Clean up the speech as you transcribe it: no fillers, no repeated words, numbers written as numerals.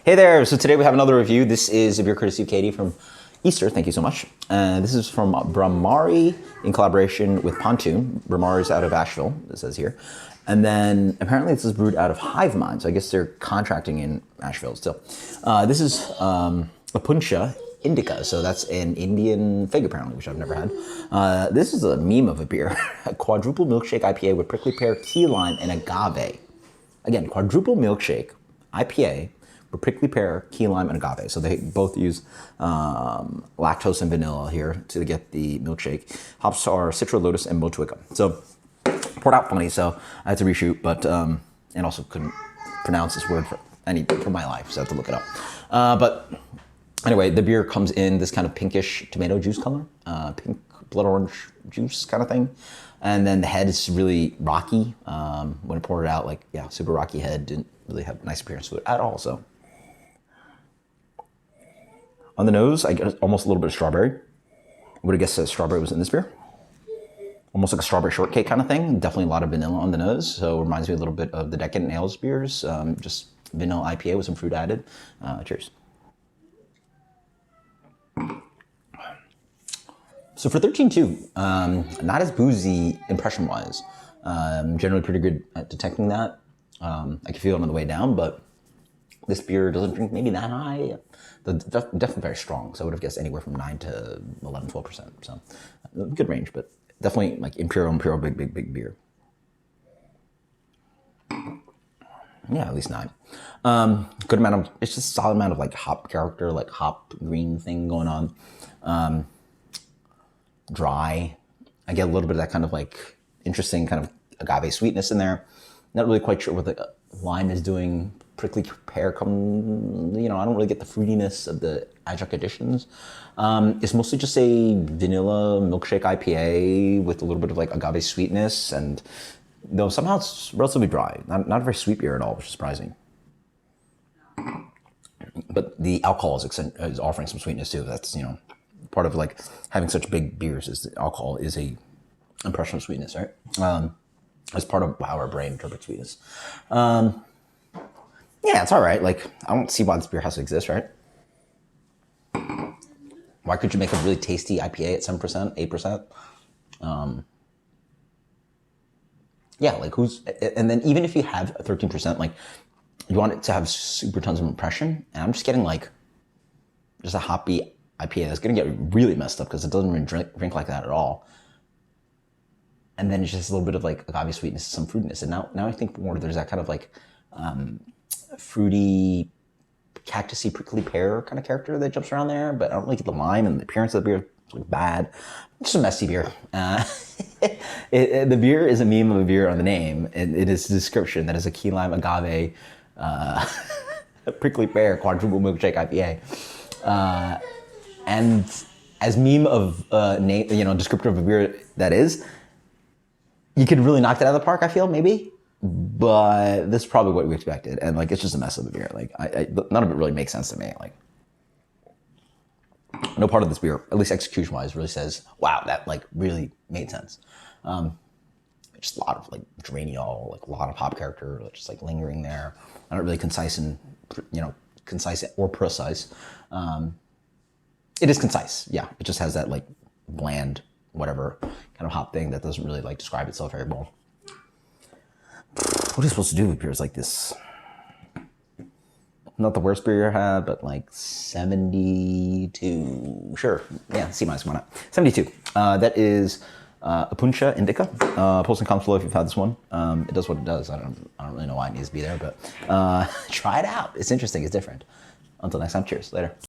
Hey there, so today we have another review. This is a beer courtesy of Katie from Easter, thank you so much. This is from Bhramari in collaboration with Pontoon. Bhramari is out of Asheville, it says here. And then apparently this is brewed out of Hive Mind, so I guess they're contracting in Asheville still. This is Opuntia Indica, so that's an Indian fig apparently, which I've never had. This is a meme of a beer. A quadruple milkshake IPA with prickly pear, key lime, and agave. Again, quadruple milkshake IPA with prickly pear, key lime, and agave. So they both use lactose and vanilla here to get the milkshake. Hops are Citra, Lotus, and Motueka. So poured out funny, so I had to reshoot, but and also couldn't pronounce this word for my life, so I had to look it up. But anyway, the beer comes in this kind of pinkish tomato juice color, pink blood orange juice kind of thing. And then the head is really rocky. When I poured it out, like, yeah, super rocky head. Didn't really have a nice appearance to it at all, so. On the nose, I get almost a little bit of strawberry. I would have guessed that strawberry was in this beer. Almost like a strawberry shortcake kind of thing. Definitely a lot of vanilla on the nose, so it reminds me a little bit of the Decadent Ales beers. Just vanilla IPA with some fruit added. Cheers. So for 13.2, not as boozy impression-wise. Generally pretty good at detecting that. I can feel it on the way down, but this beer doesn't drink maybe that high. Definitely very strong, so I would have guessed anywhere from 9 to 11, 12%. So good range, but definitely like imperial, big beer. Yeah, at least 9. Good amount of, it's just a solid amount of like hop character, like hop green thing going on. Dry. I get a little bit of that kind of like interesting kind of agave sweetness in there. Not really quite sure what the lime is doing. Prickly pear I don't really get the fruitiness of the adjunct additions. It's mostly just a vanilla milkshake IPA with a little bit of like agave sweetness, and though somehow it's relatively dry. Not a very sweet beer at all, which is surprising. But the alcohol is offering some sweetness too. That's, part of like having such big beers is the alcohol is a impression of sweetness, right? As part of how our brain interprets sweetness. Yeah, it's all right. Like, I don't see why this beer has to exist, right? Why could you make a really tasty IPA at 7%, 8%? Yeah, like and then even if you have a 13%, like, you want it to have super tons of impression, and I'm just getting like, just a hoppy IPA that's gonna get really messed up because it doesn't really drink like that at all. And then it's just a little bit of like agave sweetness, some fruitiness. And now I think more there's that kind of like fruity, cactusy, prickly pear kind of character that jumps around there. But I don't really get the lime, and the appearance of the beer is like bad. It's just a messy beer. The beer is a meme of a beer on the name, and it is a description that is a key lime agave prickly pear quadruple milkshake IPA. And as meme of name, descriptor of a beer that is, you could really knock that out of the park, I feel, maybe. But this is probably what we expected. And like, it's just a mess of the beer. Like, none of it really makes sense to me. Like, no part of this beer, at least execution-wise, really says, wow, that like really made sense. Just a lot of like draniol, like a lot of hop character, just like lingering there. Not really concise or precise. It is concise, yeah. It just has that like bland, whatever kind of hop thing that doesn't really like describe itself very well. What are you supposed to do with beers like this? Not the worst beer you had, but like 72. Sure, yeah, C minus, why not? 72. That is Opuntia Indica. Post in comments below if you've had this one. It does what it does. I don't really know why it needs to be there, but try it out. It's interesting. It's different. Until next time, cheers. Later.